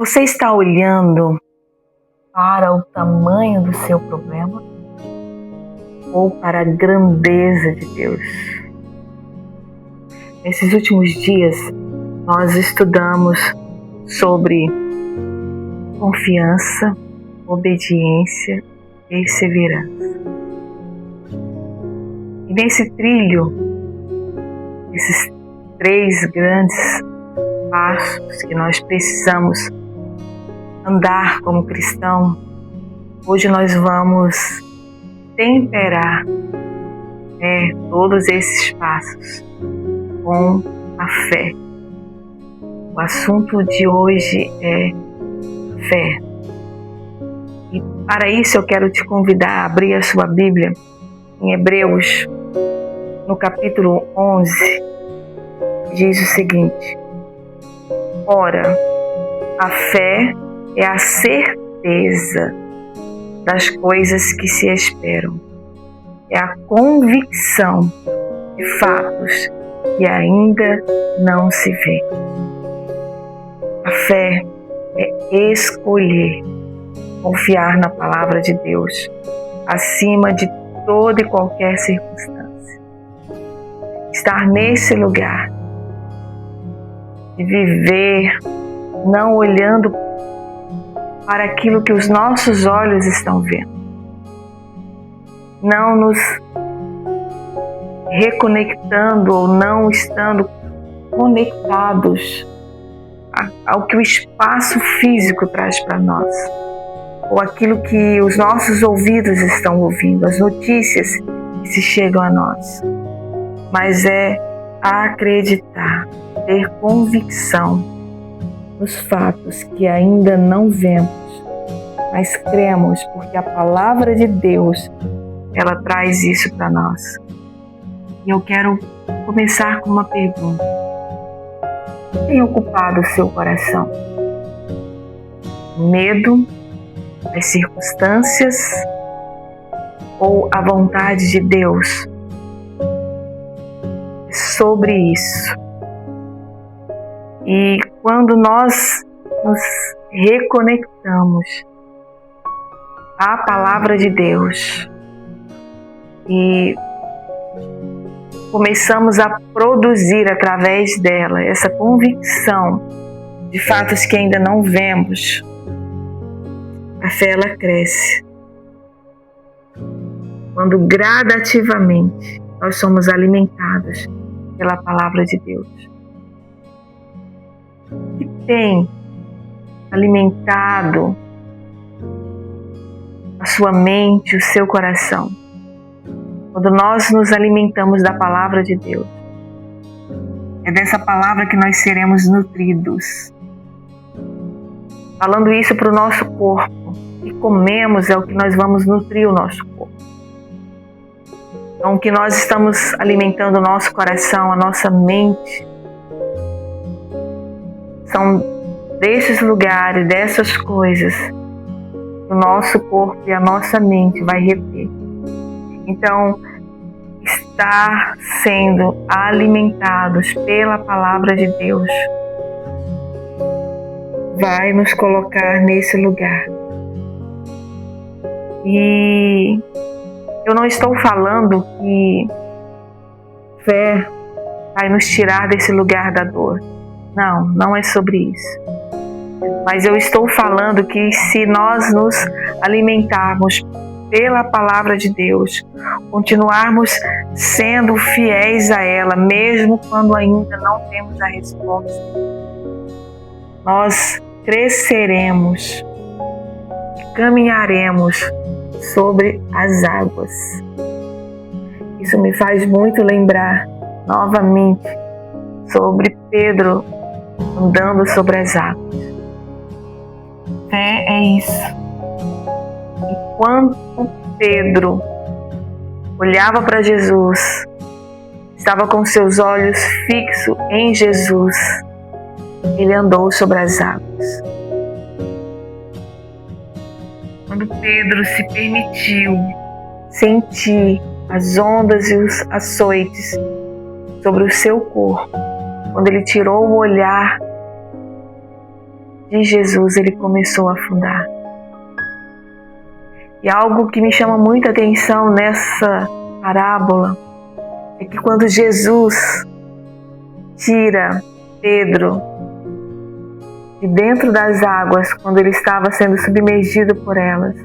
Você está olhando para o tamanho do seu problema ou para a grandeza de Deus? Nesses últimos dias, nós estudamos sobre confiança, obediência e perseverança. E nesse trilho, esses 3 grandes passos que nós precisamos andar como cristão, hoje nós vamos temperar todos esses passos com a fé. O assunto de hoje é fé. E para isso eu quero te convidar a abrir a sua Bíblia em Hebreus, no capítulo 11, diz o seguinte: ora, a fé é a certeza das coisas que se esperam, é a convicção de fatos que ainda não se vê. A fé é escolher confiar na palavra de Deus acima de toda e qualquer circunstância. Estar nesse lugar de viver não olhando para aquilo que os nossos olhos estão vendo, não nos reconectando ou não estando conectados ao que o espaço físico traz para nós, ou aquilo que os nossos ouvidos estão ouvindo, as notícias que se chegam a nós, mas é acreditar, ter convicção nos fatos que ainda não vemos, mas cremos porque a palavra de Deus, ela traz isso para nós. E eu quero começar com uma pergunta: o que tem ocupado o seu coração? Medo, as circunstâncias ou a vontade de Deus? É sobre isso. E quando nós nos reconectamos à palavra de Deus e começamos a produzir através dela essa convicção de fatos que ainda não vemos, a fé ela cresce. Quando gradativamente nós somos alimentados pela palavra de Deus. O que tem alimentado a sua mente, o seu coração? Quando nós nos alimentamos da palavra de Deus, é dessa palavra que nós seremos nutridos. Falando isso para o nosso corpo, o que comemos é o que nós vamos nutrir o nosso corpo. Então, o que nós estamos alimentando o nosso coração, a nossa mente, são desses lugares, dessas coisas, que o nosso corpo e a nossa mente vai reter. Então, estar sendo alimentados pela palavra de Deus vai nos colocar nesse lugar. E eu não estou falando que fé vai nos tirar desse lugar da dor. Não, não é sobre isso. Mas eu estou falando que se nós nos alimentarmos pela palavra de Deus, continuarmos sendo fiéis a ela, mesmo quando ainda não temos a resposta, nós cresceremos e caminharemos sobre as águas. Isso me faz muito lembrar novamente sobre Pedro andando sobre as águas. Fé é isso. Enquanto Pedro olhava para Jesus, estava com seus olhos fixos em Jesus, ele andou sobre as águas. Quando Pedro se permitiu sentir as ondas e os açoites sobre o seu corpo, quando ele tirou o olhar de Jesus, ele começou a afundar. E algo que me chama muita atenção nessa parábola é que quando Jesus tira Pedro de dentro das águas, quando ele estava sendo submergido por elas,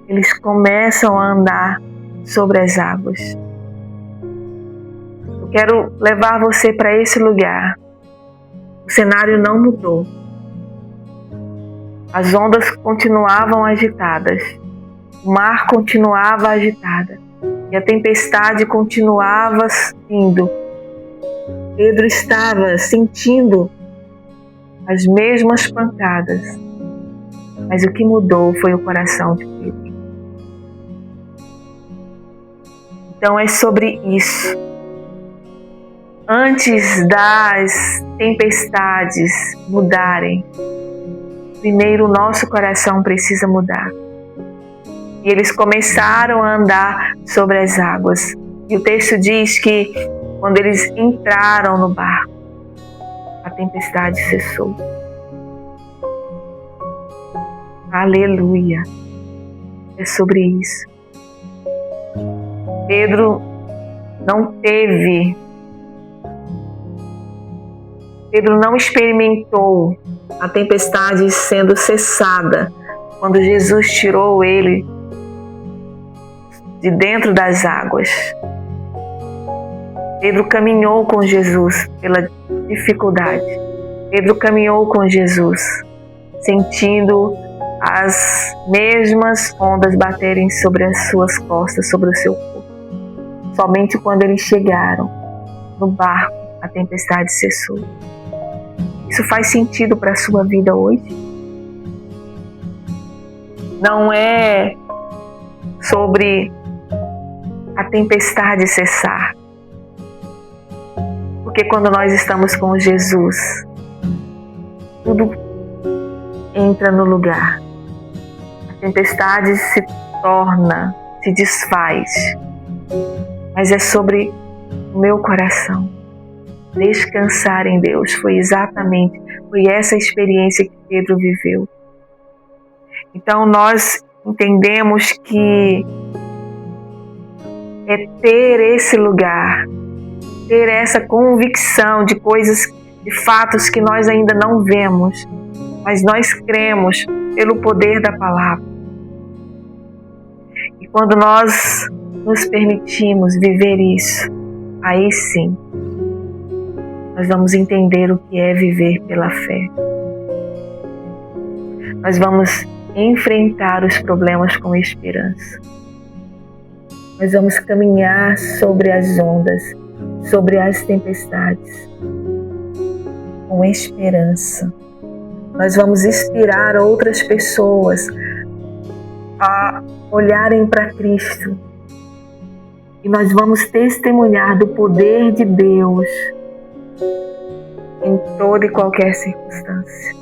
eles começam a andar sobre as águas. Eu quero levar você para esse lugar. O cenário não mudou. As ondas continuavam agitadas, o mar continuava agitado e a tempestade continuava vindo. Pedro estava sentindo as mesmas pancadas, mas o que mudou foi o coração de Pedro. Então é sobre isso. Antes das tempestades mudarem, primeiro o nosso coração precisa mudar. E eles começaram a andar sobre as águas. E o texto diz que quando eles entraram no barco, a tempestade cessou. Aleluia! É sobre isso. Pedro não experimentou a tempestade sendo cessada quando Jesus tirou ele de dentro das águas. Pedro caminhou com Jesus pela dificuldade. Pedro caminhou com Jesus, sentindo as mesmas ondas baterem sobre as suas costas, sobre o seu corpo. Somente quando eles chegaram no barco, a tempestade cessou. Isso faz sentido para a sua vida hoje? Não é sobre a tempestade cessar. Porque quando nós estamos com Jesus, tudo entra no lugar. A tempestade se desfaz. Mas é sobre o meu coração. Descansar em Deus. Foi essa experiência que Pedro viveu. Então nós entendemos que é ter esse lugar, ter essa convicção de coisas, de fatos que nós ainda não vemos, mas nós cremos pelo poder da palavra. E quando nós nos permitimos viver isso, aí sim, nós vamos entender o que é viver pela fé. Nós vamos enfrentar os problemas com esperança. Nós vamos caminhar sobre as ondas, sobre as tempestades, com esperança. Nós vamos inspirar outras pessoas a olharem para Cristo. E nós vamos testemunhar do poder de Deus em toda e qualquer circunstância.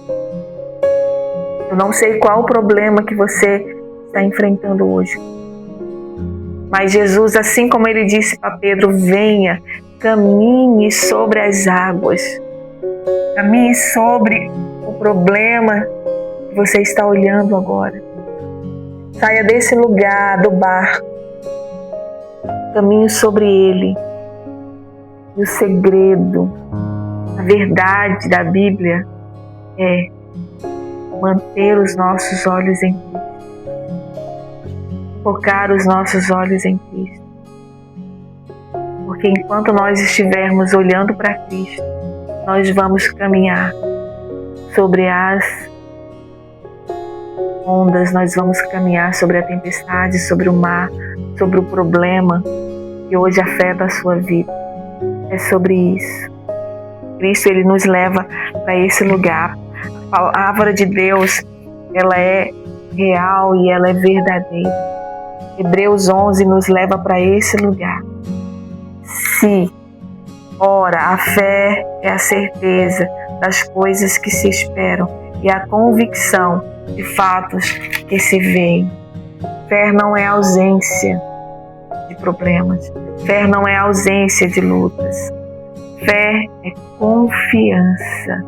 Eu não sei qual o problema que você está enfrentando hoje. Mas Jesus, assim como ele disse para Pedro, venha, caminhe sobre as águas. Caminhe sobre o problema que você está olhando agora. Saia desse lugar do barco. Caminhe sobre ele. E o segredo, a verdade da Bíblia é manter os nossos olhos em Cristo. Focar os nossos olhos em Cristo. Porque enquanto nós estivermos olhando para Cristo, nós vamos caminhar sobre as ondas, nós vamos caminhar sobre a tempestade, sobre o mar, sobre o problema que hoje afeta a sua vida. É sobre isso. Cristo, ele nos leva para esse lugar. A palavra de Deus, ela é real e ela é verdadeira. Hebreus 11 nos leva para esse lugar. Ora, a fé é a certeza das coisas que se esperam e a convicção de fatos que se veem. Fé não é ausência de problemas. Fé não é ausência de lutas. Fé é confiança.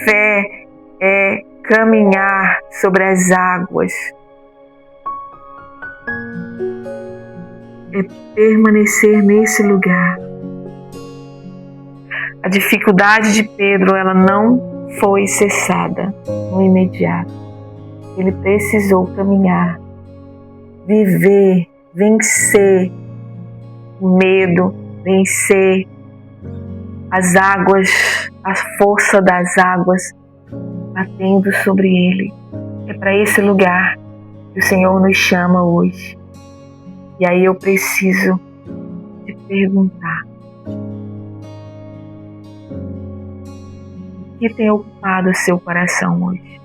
Fé é caminhar sobre as águas, é permanecer nesse lugar. A dificuldade de Pedro, ela não foi cessada no imediato. Ele precisou caminhar, viver, vencer o medo, vencer as águas, a força das águas batendo sobre ele. É para esse lugar que o Senhor nos chama hoje. E aí eu preciso te perguntar: o que tem ocupado o seu coração hoje?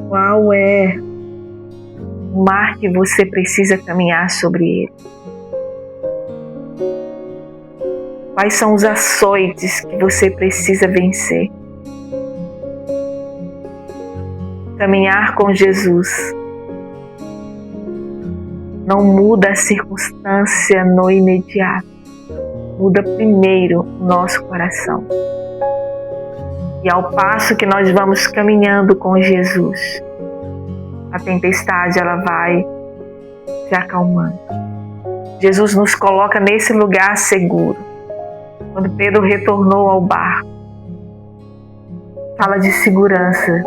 Qual é o mar que você precisa caminhar sobre ele? Quais são os açoites que você precisa vencer? Caminhar com Jesus não muda a circunstância no imediato. Muda primeiro o nosso coração. E ao passo que nós vamos caminhando com Jesus, a tempestade ela vai se acalmando. Jesus nos coloca nesse lugar seguro. Quando Pedro retornou ao barco, fala de segurança.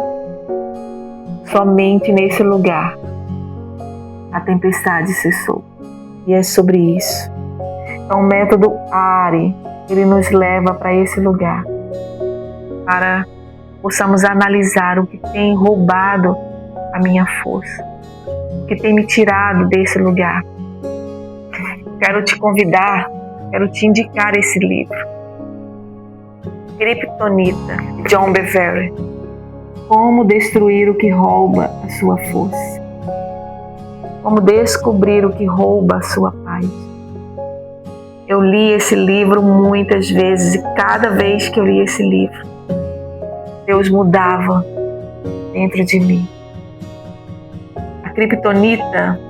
Somente nesse lugar a tempestade cessou. E é sobre isso. Então o método ARE, ele nos leva para esse lugar, para possamos analisar o que tem roubado a minha força, o que tem me tirado desse lugar. Quero te convidar, quero te indicar esse livro, Kryptonita, de John Bevere. Como destruir o que rouba a sua força. Como descobrir o que rouba a sua paz. Eu li esse livro muitas vezes e cada vez que eu li esse livro, Deus mudava dentro de mim. A kryptonita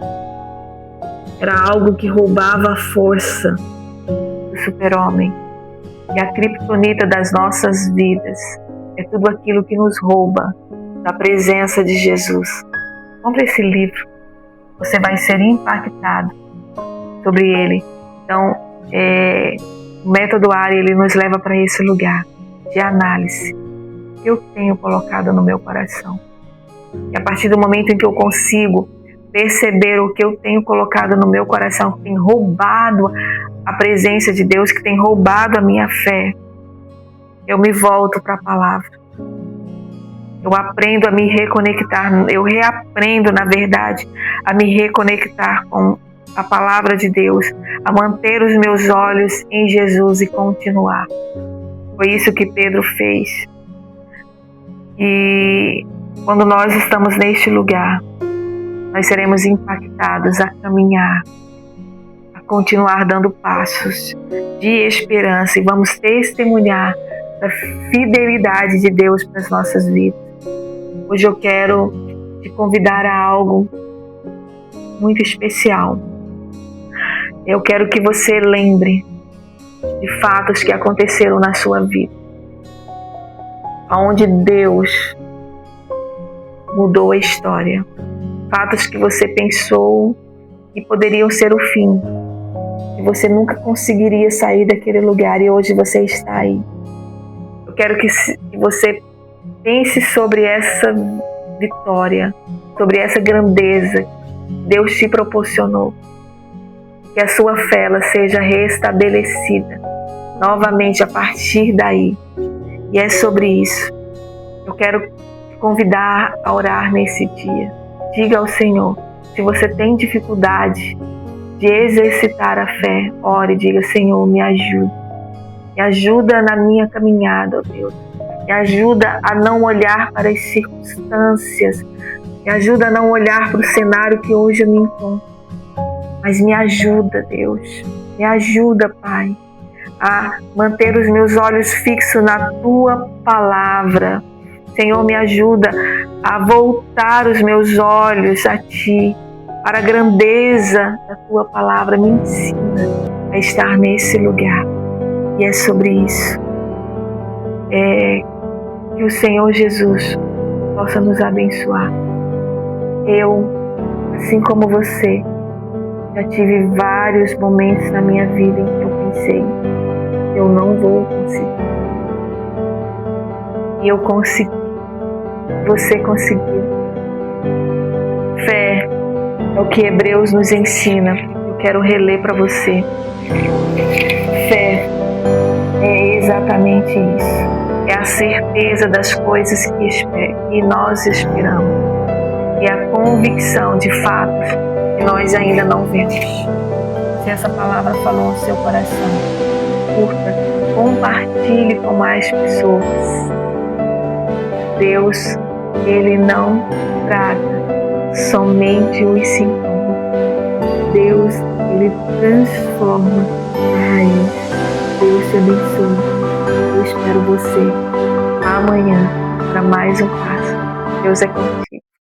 era algo que roubava a força do super-homem. E a kryptonita das nossas vidas é tudo aquilo que nos rouba da presença de Jesus. Compre esse livro. Você vai ser impactado sobre ele. Então, o método ARE, ele nos leva para esse lugar de análise que eu tenho colocado no meu coração. E a partir do momento em que eu consigo perceber o que eu tenho colocado no meu coração, que tem roubado a presença de Deus, que tem roubado a minha fé, eu me volto para a palavra. Eu aprendo a me reconectar, eu reaprendo, na verdade, a me reconectar com a palavra de Deus, a manter os meus olhos em Jesus e continuar. Foi isso que Pedro fez. E quando nós estamos neste lugar, nós seremos impactados a caminhar, a continuar dando passos de esperança e vamos testemunhar da fidelidade de Deus para as nossas vidas. Hoje eu quero te convidar a algo muito especial. Eu quero que você lembre de fatos que aconteceram na sua vida, onde Deus mudou a história. Fatos que você pensou que poderiam ser o fim, que você nunca conseguiria sair daquele lugar e hoje você está aí. Eu quero que você pense sobre essa vitória, sobre essa grandeza que Deus te proporcionou. Que a sua fé ela seja restabelecida novamente a partir daí. E é sobre isso. Eu quero te convidar a orar nesse dia. Diga ao Senhor, se você tem dificuldade de exercitar a fé, ore e diga: Senhor, me ajuda. Me ajuda na minha caminhada, ó Deus. Me ajuda a não olhar para as circunstâncias. Me ajuda a não olhar para o cenário que hoje eu me encontro. Mas me ajuda, Deus. Me ajuda, Pai, a manter os meus olhos fixos na Tua palavra. Senhor, me ajuda a voltar os meus olhos a Ti, para a grandeza da Tua palavra. Me ensina a estar nesse lugar. E é sobre isso. Que o Senhor Jesus possa nos abençoar. Eu, assim como você, já tive vários momentos na minha vida em que eu pensei, eu não vou conseguir. E eu consegui. Você conseguiu. Fé é o que Hebreus nos ensina. Eu quero reler para você. Fé é exatamente isso. É a certeza das coisas que nós esperamos. E a convicção de fatos que nós ainda não vemos. Se essa palavra falou no seu coração, curta, compartilhe com mais pessoas. Deus, Ele não trata somente os sintomas. Deus, Ele transforma a raiz. Deus te abençoe. Eu espero você amanhã para mais um passo. Deus é contigo.